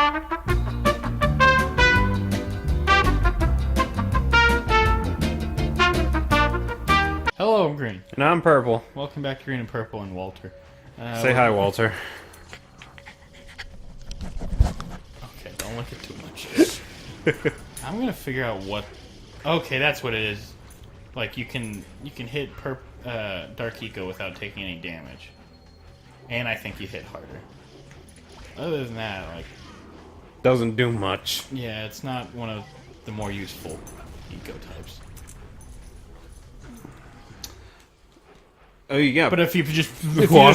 Hello, I'm Green. And I'm Purple. Welcome back to Green and Purple and Walter. Say hi, Walter. Okay, don't look at too much. I'm gonna figure out what... Okay, that's what it is. Like, you can hit Dark Eco without taking any damage. And I think you hit harder. Other than that, like... Doesn't do much. Yeah, it's not one of the more useful Eco types. Oh, yeah. But if you just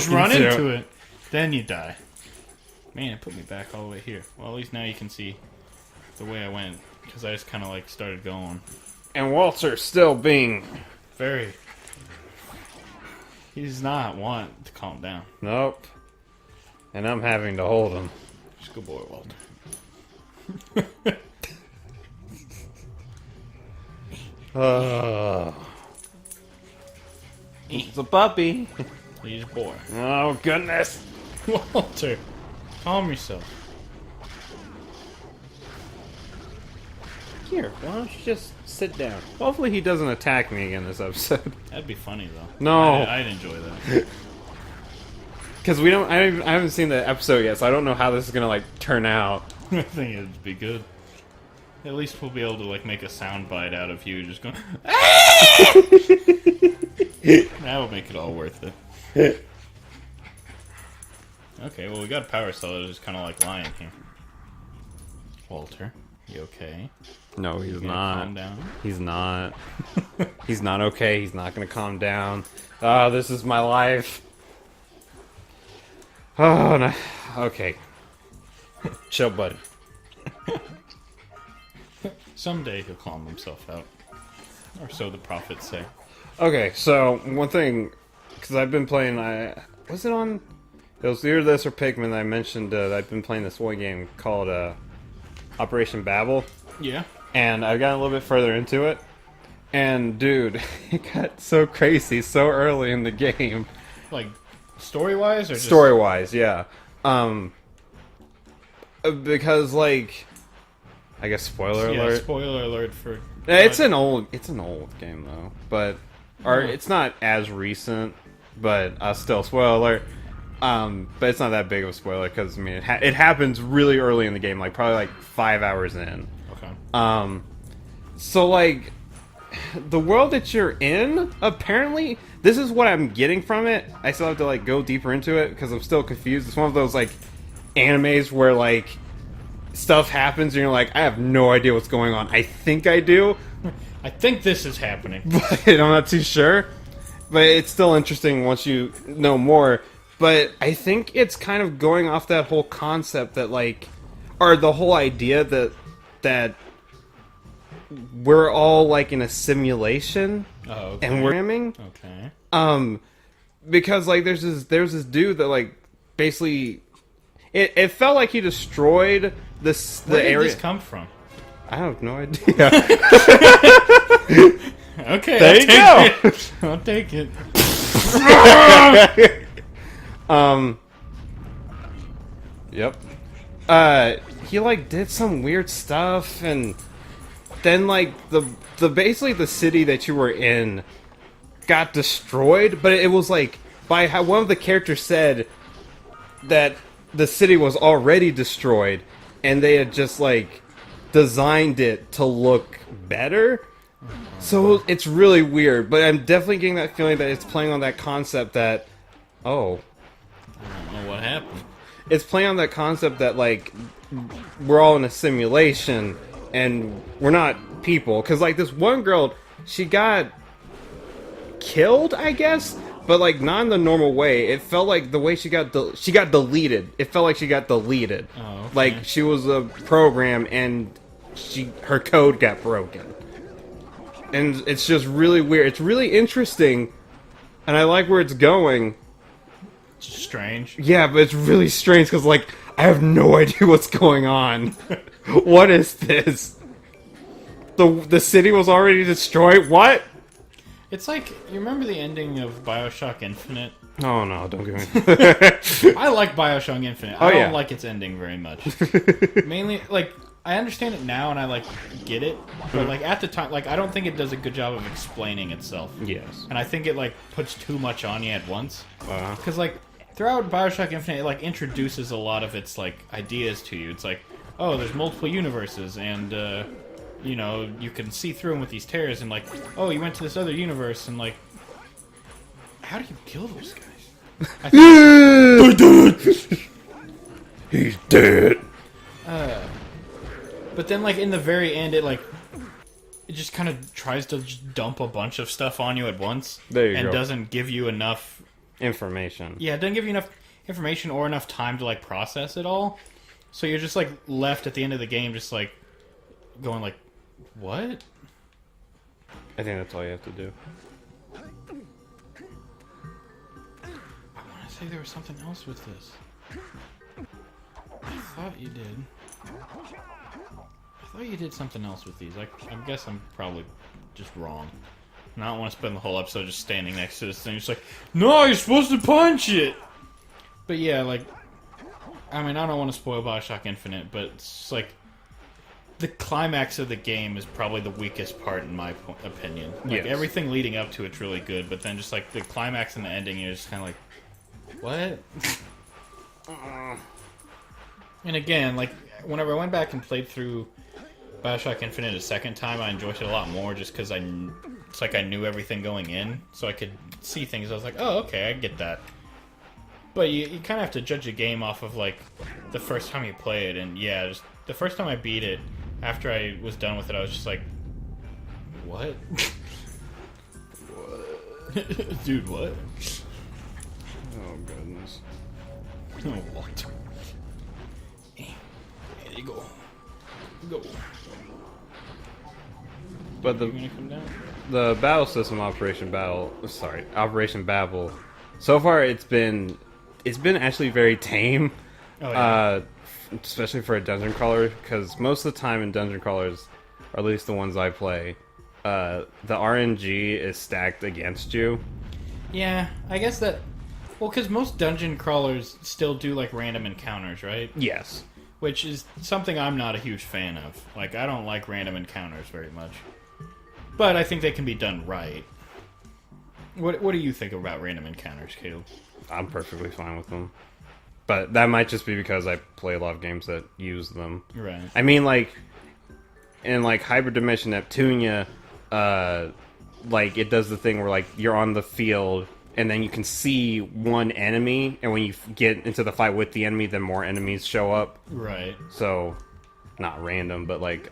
run into it, then you die. Man, it put me back all the way here. Well, at least now you can see the way I went, because I just kind of like started going. And Walter still being... Very... He does not want to calm down. Nope. And I'm having to hold him. Just good boy, Walter. It's a puppy. Please, boy. Oh, goodness. Walter, calm yourself. Here, why don't you just sit down? Hopefully he doesn't attack me again this episode. That'd be funny, though. No. I'd enjoy that. Because I haven't seen the episode yet, so I don't know how this is gonna, like, turn out. I think it'd be good. At least we'll be able to, like, make a sound bite out of you just going... That'll make it all worth it. Okay, well, we got a power cell that's just kind of, like, lying here. Walter, you okay? No, he's You not. calm down? He's not. He's not okay. He's not gonna calm down. Oh, this is my life. Oh, no. Okay. Chill, buddy. Someday he'll calm himself out. Or so the prophets say. Okay, so, one thing, because I've been playing, was it on? It was either this or Pikmin that I mentioned that I've been playing this one game called Operation Babel. Yeah. And I've gotten a little bit further into it. And, dude, it got so crazy so early in the game. Like, story-wise, or just... Story-wise, yeah. Because, like... I guess spoiler alert. Yeah, spoiler alert for... It's an old game, though. But... Or, it's not as recent, but still, spoiler alert. But it's not that big of a spoiler, because, I mean, it happens really early in the game, like, probably, like, 5 hours in. Okay. So, like, the world that you're in, apparently, this is what I'm getting from it. I still have to, like, go deeper into it, because I'm still confused. It's one of those, like, animes where, like, stuff happens, and you're like, I have no idea what's going on. I think I do. I think this is happening. But I'm not too sure. But it's still interesting once you know more. But I think it's kind of going off that whole concept that, like, or the whole idea that we're all, like, in a simulation. Oh, okay. And we're programming. Okay. Because, like, there's this dude that, like, basically, it felt like he destroyed the Where area. did this come from? I have no idea. Okay, There you go. I'll take it. Yep. He, like, did some weird stuff, and then, like, the basically the city that you were in got destroyed, but it was, like, by how one of the characters said that the city was already destroyed, and they had just, like, designed it to look better. So it's really weird, but I'm definitely getting that feeling that it's playing on that concept that, oh, I don't know what happened. it's playing on that concept that, like, we're all in a simulation and we're not people. Because, like, this one girl, she got killed, I guess, but, like, not in the normal way. It felt like the way she got deleted. It felt like she got deleted. Oh, okay. Like, she was a program and her code got broken. And it's just really weird. It's really interesting, and I like where it's going. It's strange. Yeah, but it's really strange because, like, I have no idea what's going on. What is this? The city was already destroyed? What? It's like, you remember the ending of Bioshock Infinite? Oh no, don't give me. I like Bioshock Infinite. Oh, I don't yeah. like its ending very much. Mainly, like, I understand it now and I, like, get it. But, like, at the time, like, I don't think it does a good job of explaining itself. Yes. And I think it, like, puts too much on you at once. Uh, Because, like, throughout Bioshock Infinite, it, like, introduces a lot of its, like, ideas to you. It's like, oh, there's multiple universes, and, you know, you can see through them with these tears, and, like, oh, you went to this other universe, and, like, how do you kill those guys? I think, he's dead. but then, like, in the very end, it just kind of tries to just dump a bunch of stuff on you at once. There you and go. doesn't give you enough... Information. Yeah, it doesn't give you enough information or enough time to, like, process it all. So you're just, like, left at the end of the game just, like, going, like, what? I think that's all you have to do. I want to say there was something else with this. I thought you did. I thought you did something else with these. I guess I'm probably just wrong. And I don't want to spend the whole episode just standing next to this thing. It's like, no, you're supposed to punch it! But yeah, like, I mean, I don't want to spoil Bioshock Infinite, but it's just like, the climax of the game is probably the weakest part in my opinion. Like, Yes. everything leading up to it's really good, but then just like the climax and the ending, you're just kind of like, what? And again, like, whenever I went back and played through Bioshock Infinite a second time, I enjoyed it a lot more just because it's like I knew everything going in, so I could see things. I was like, oh, okay, I get that. But you kind of have to judge a game off of, like, the first time you play it, and yeah, just the first time I beat it, after I was done with it, I was just like, what? What? Dude, what? Oh goodness. Oh, what? There you go. Go. But You gonna come down? the battle system, Operation Babel. So far, it's been actually very tame. Oh, yeah. Especially for a dungeon crawler, because most of the time in dungeon crawlers, or at least the ones I play, the RNG is stacked against you. Yeah, I guess that... Well, because most dungeon crawlers still do, like, random encounters, right? Yes. Which is something I'm not a huge fan of. Like, I don't like random encounters very much. But I think they can be done right. What do you think about random encounters, Caleb? I'm perfectly fine with them. But that might just be because I play a lot of games that use them. Right. I mean, like, in, like, Hyperdimension Neptunia, like, it does the thing where, like, you're on the field, and then you can see one enemy, and when you get into the fight with the enemy, then more enemies show up. Right. So, not random, but, like,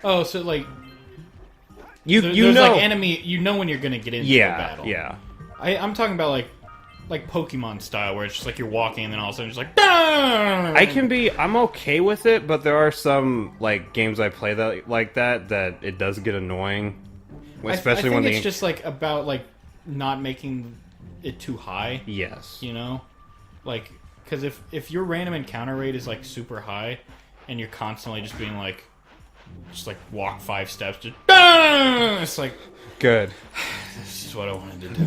Oh, so, like... You there's, know... like, enemy... You know when you're gonna get into a battle. Yeah. I'm talking about, like Pokemon style, where it's just like you're walking and then all of a sudden it's like... I'm okay with it, but there are some, like, games I play that like that it does get annoying. Especially I think when it's just, like, about, like, not making it too high. Yes. You know? Like, because if your random encounter rate is, like, super high, and you're constantly just being, like, just, like, walk 5 steps, just... It's like... Good. This is what I wanted to do.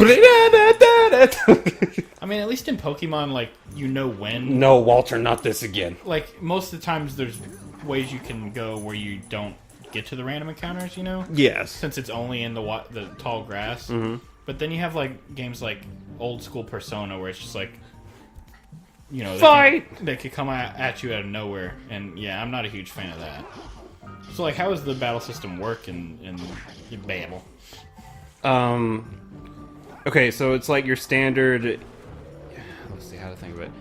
I mean, at least in Pokemon, like, you know when. No, Walter, not this again. Like, most of the times there's ways you can go where you don't get to the random encounters, you know? Yes. Since it's only in the tall grass. Mm-hmm. But then you have, like, games like old school Persona where it's just like, you know, they could come at you out of nowhere. And, yeah, I'm not a huge fan of that. So, like, how does the battle system work in Babel? Okay, so it's like your standard... Let's see how to think of it.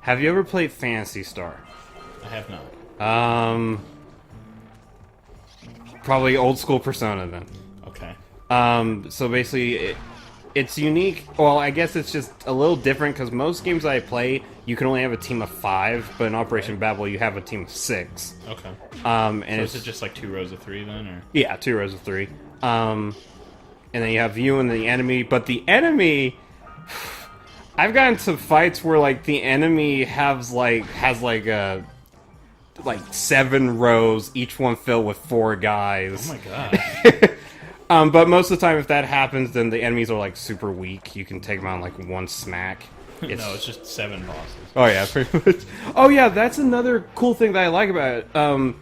Have you ever played Phantasy Star? I have not. Probably old school Persona then. Okay. So basically, it's unique. Well, I guess it's just a little different because most games I play, you can only have a team of 5, but in Operation Babel, you have a team of 6. Okay. And So is it just like 2 rows of 3 then, or? Yeah, 2 rows of 3. And then you have you and the enemy, but the enemy... I've gotten to fights where, like, the enemy has 7 rows, each one filled with 4 guys. Oh my But most of the time, if that happens, then the enemies are like super weak. You can take them on like one smack. No, it's just 7 bosses. Oh yeah, pretty much. Oh yeah, that's another cool thing that I like about it.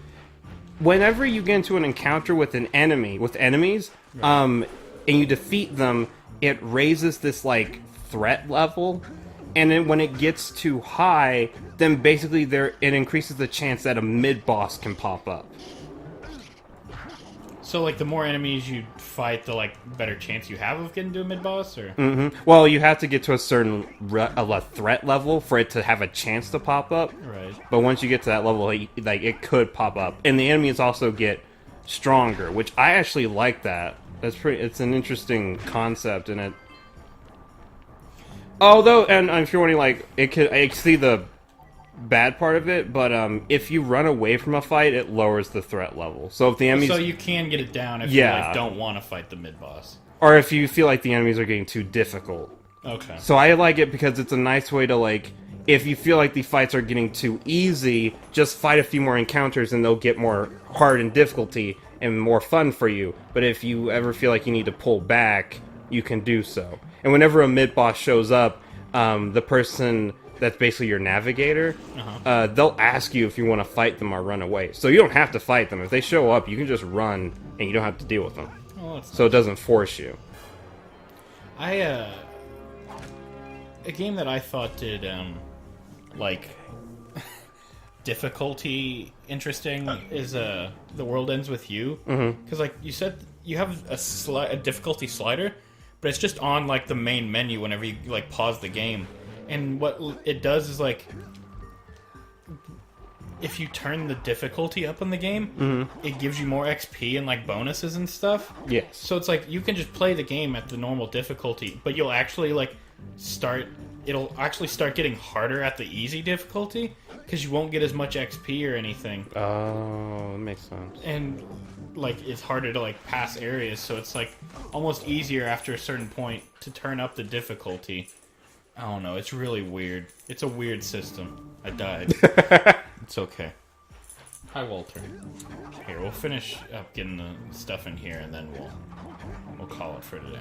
Whenever you get into an encounter with an enemy, with enemies, and you defeat them, it raises this like threat level, and then when it gets too high, then basically it increases the chance that a mid boss can pop up. So, like, the more enemies you fight, the, like, better chance you have of getting to a mid-boss, or? Mm-hmm. Well, you have to get to a certain threat level for it to have a chance to pop up. Right. But once you get to that level, like, it could pop up. And the enemies also get stronger, which I actually like that. It's an interesting concept, and it... Although, and if you're wondering, like, I see the bad part of it, but if you run away from a fight, it lowers the threat level. So if the enemies, so you can get it down if you like, don't want to fight the mid boss, or if you feel like the enemies are getting too difficult. Okay. So I like it because it's a nice way to, like, if you feel like the fights are getting too easy, just fight a few more encounters and they'll get more hard in difficulty and more fun for you. But if you ever feel like you need to pull back, you can do so. And whenever a mid boss shows up, the person that's basically your navigator, they'll ask you if you want to fight them or run away. So you don't have to fight them. If they show up, you can just run, and you don't have to deal with them. Oh, so it doesn't force you. A game that I thought did, like, difficulty interesting is The World Ends With You. Because, like, you said, you have a difficulty slider, but it's just on, like, the main menu whenever you, like, pause the game. And what it does is, like, if you turn the difficulty up in the game, it gives you more XP and, like, bonuses and stuff. Yes. So it's like, you can just play the game at the normal difficulty, but you'll actually, like, it'll actually start getting harder at the easy difficulty, because you won't get as much XP or anything. Oh, that makes sense. And, like, it's harder to, like, pass areas, so it's, like, almost easier after a certain point to turn up the difficulty. I don't know, it's really weird. It's a weird system. I died. It's okay. Hi, Walter. Here, we'll finish up getting the stuff in here, and then we'll call it for today.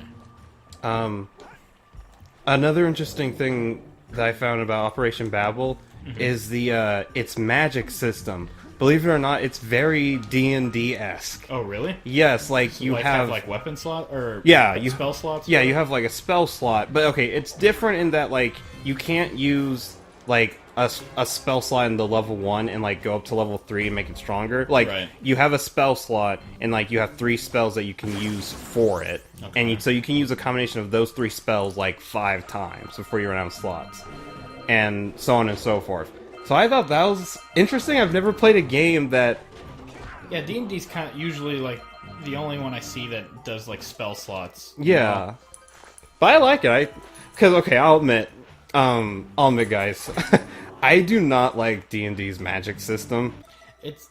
Another interesting thing that I found about Operation Babel is its magic system. Believe it or not, it's very D&D-esque. Oh, really? Yes, like So you have like weapon slot or spell slots. Yeah, you have like a spell slot, but okay, it's different in that like you can't use like a spell slot in the level 1 and like go up to level 3 and make it stronger. Like you have a spell slot and like you have 3 spells that you can use for it, and so you can use a combination of those 3 spells like 5 times before you run out of slots, and so on and so forth. So I thought that was interesting. I've never played a game that... Yeah, D&D's kind of usually, like, the only one I see that does, like, spell slots. Yeah. But I like it. Because, okay, I'll admit, guys, I do not like D&D's magic system. It's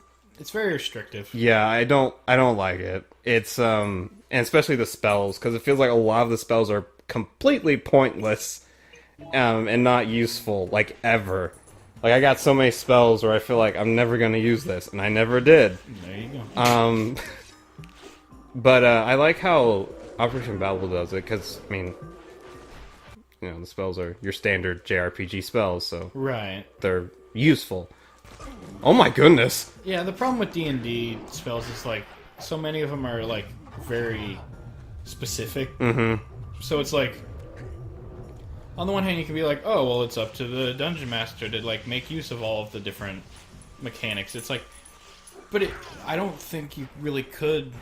very restrictive. Yeah, I don't like it. It's, and especially the spells, because it feels like a lot of the spells are completely pointless, and not useful, like, ever. Like, I got so many spells where I feel like I'm never going to use this, and I never did. There you go. But I like how Operation Babel does it, because, I mean, you know, the spells are your standard JRPG spells, so... Right. They're useful. Oh my goodness! Yeah, the problem with D&D spells is, like, so many of them are, like, very specific. So it's like... On the one hand, you can be like, oh, well, it's up to the dungeon master to, like, make use of all of the different mechanics. It's like... But I don't think you really could,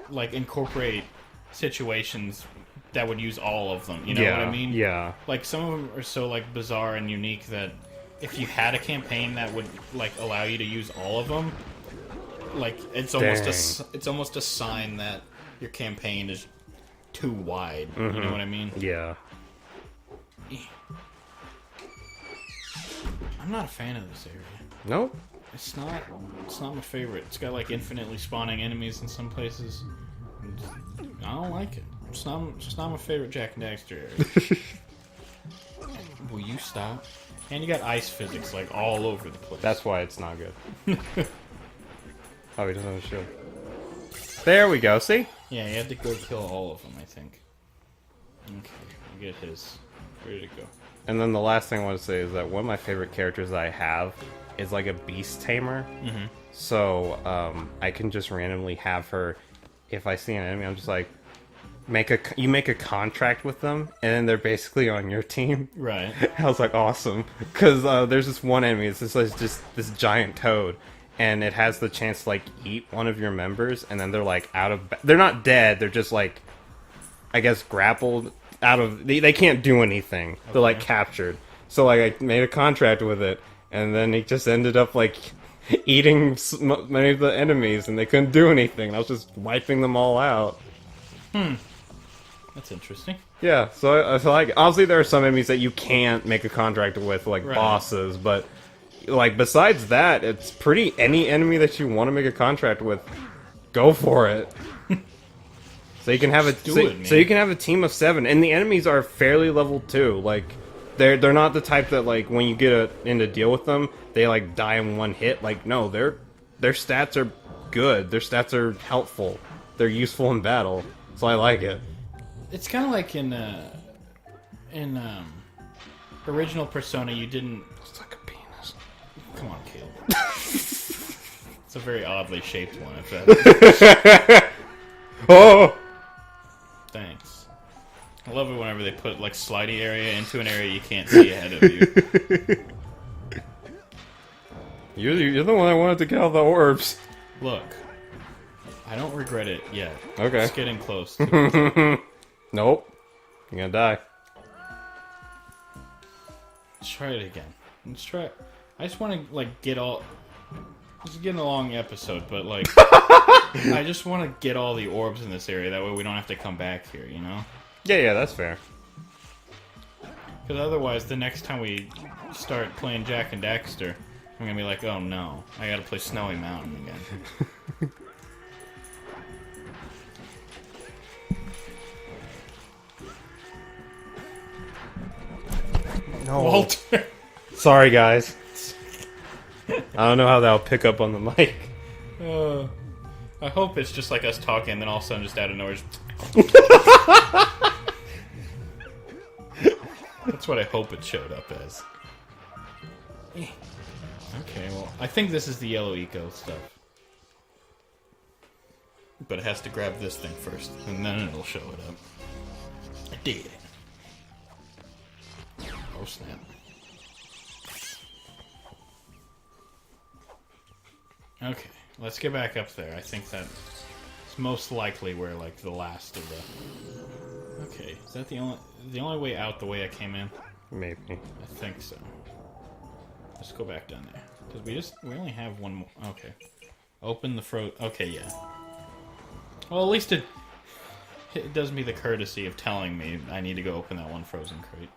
like, incorporate situations that would use all of them. You know what I mean? Yeah. Like, some of them are so, like, bizarre and unique that if you had a campaign that would, like, allow you to use all of them, like, it's almost a sign that your campaign is too wide. You know what I mean? Yeah. I'm not a fan of this area. Nope. It's not my favorite. It's got like infinitely spawning enemies in some places. I don't like it. It's not my favorite Jak and Daxter area. Will you stop? And you got ice physics like all over the place. That's why it's not good. Oh, he doesn't have a shield. There we go. See? Yeah, you have to go kill all of them, I think. Okay, we'll get his ready to go. And then the last thing I want to say is that one of my favorite characters that I have is like a beast tamer. Mm-hmm. So I can just randomly have her. If I see an enemy, I'm just like, you make a contract with them, and then they're basically on your team. Right. I was like, awesome, because there's this one enemy. It's just this giant toad, and it has the chance to like eat one of your members, and then they're like they're not dead. They're just like, I guess, grappled out of. They can't do anything. Okay. They're like captured. So like I made a contract with it, and then he just ended up like eating many of the enemies, and they couldn't do anything. I was just wiping them all out. That's interesting. Yeah, so I feel like obviously there are some enemies that you can't make a contract with, like right. bosses, but like besides that, it's pretty any enemy that you want to make a contract with, go for it. So you can have so you can have a team of 7, and the enemies are fairly level too. Like they're not the type that like when you get in to deal with them, they like die in one hit. Like no, their stats are good. Their stats are helpful. They're useful in battle. So I like it. It's kind of like in original Persona, you didn't. It's like a penis. Come on, Caleb. It's a very oddly shaped one. If that. Oh. Thanks. I love it whenever they put like slidey area into an area you can't see ahead of you. You're the one that wanted to get all the orbs. Look, I don't regret it yet. Okay. It's getting close. To Nope. You're gonna die. Let's try it again. Let's try. I just want to like get all. This is getting a long episode, but like, I just want to get all the orbs in this area. That way, we don't have to come back here. You know? Yeah, that's fair. Because otherwise, the next time we start playing Jack and Daxter, I'm gonna be like, oh no, I gotta play Snowy Mountain again. No. Walter. Sorry, guys. I don't know how that'll pick up on the mic. I hope it's just like us talking, and then all of a sudden, just out of nowhere, that's what I hope it showed up as. Okay, well, I think this is the yellow eco stuff. But it has to grab this thing first, and then it'll show it up. I did it. Oh, snap. Okay, let's get back up there. I think that's most likely where, like, the last of the... Okay, is that the only way out the way I came in? Maybe. I think so. Let's go back down there. Because we only have one more. Okay. Open the Okay, yeah. Well, at least it does me the courtesy of telling me I need to go open that one frozen crate.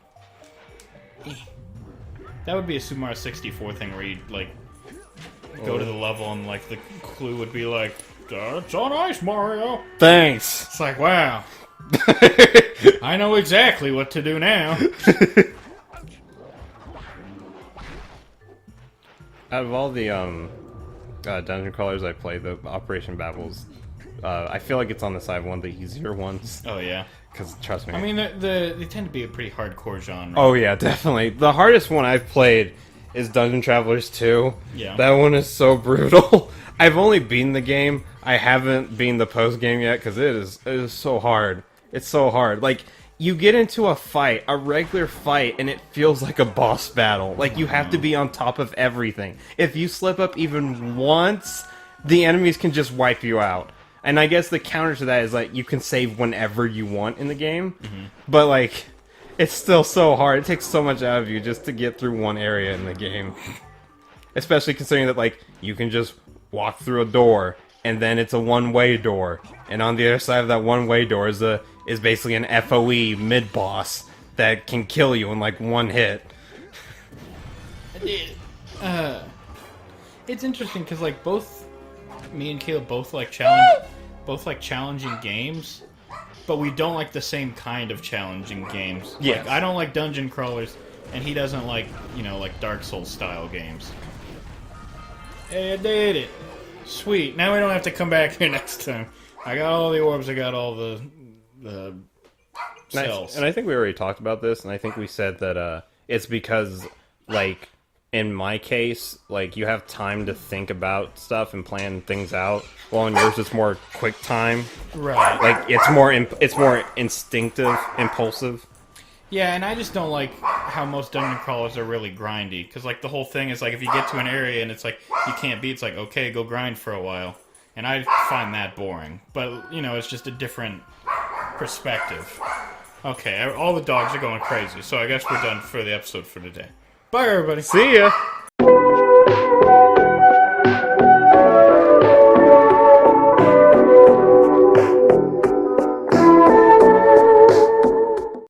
That would be a Super Mario 64 thing where you'd, like, go to the level and, like, the clue would be like, it's on ice, Mario! Thanks! It's like, wow. I know exactly what to do now. Out of all the dungeon crawlers I played, the Operation Babel's, I feel like it's on the side of one of the easier ones. Oh, yeah. Because, trust me. I mean, they tend to be a pretty hardcore genre. Oh, yeah, definitely. The hardest one I've played is Dungeon Travelers 2. Yeah. That one is so brutal. I've only beaten the game. I haven't beaten the post-game yet, because it is so hard. It's so hard. Like, you get into a fight, a regular fight, and it feels like a boss battle. Like, you have to be on top of everything. If you slip up even once, the enemies can just wipe you out. And I guess the counter to that is, like, you can save whenever you want in the game. Mm-hmm. But, like, it's still so hard. It takes so much out of you just to get through one area in the game. Especially considering that, like, you can just walk through a door, and then it's a one-way door. And on the other side of that one-way door is basically an FOE mid-boss that can kill you in, like, one hit. It's interesting, because, like, both... Me and Caleb both like challenging games, but we don't like the same kind of challenging games. Yeah, like, I don't like dungeon crawlers, and he doesn't like, you know, like Dark Souls style games. Hey, I did it. Sweet. Now we don't have to come back here next time. I got all the orbs. I got all the cells. And I think we already talked about this, and I think we said that it's because, like, in my case, like, you have time to think about stuff and plan things out, while in yours it's more quick time. Right. Like, it's more instinctive, impulsive. Yeah, and I just don't like how most dungeon crawlers are really grindy. Because, like, the whole thing is, like, if you get to an area and it's like, you can't beat, it's like, okay, go grind for a while. And I find that boring. But, you know, it's just a different perspective. Okay, all the dogs are going crazy, so I guess we're done for the episode for today. Bye, everybody. See ya!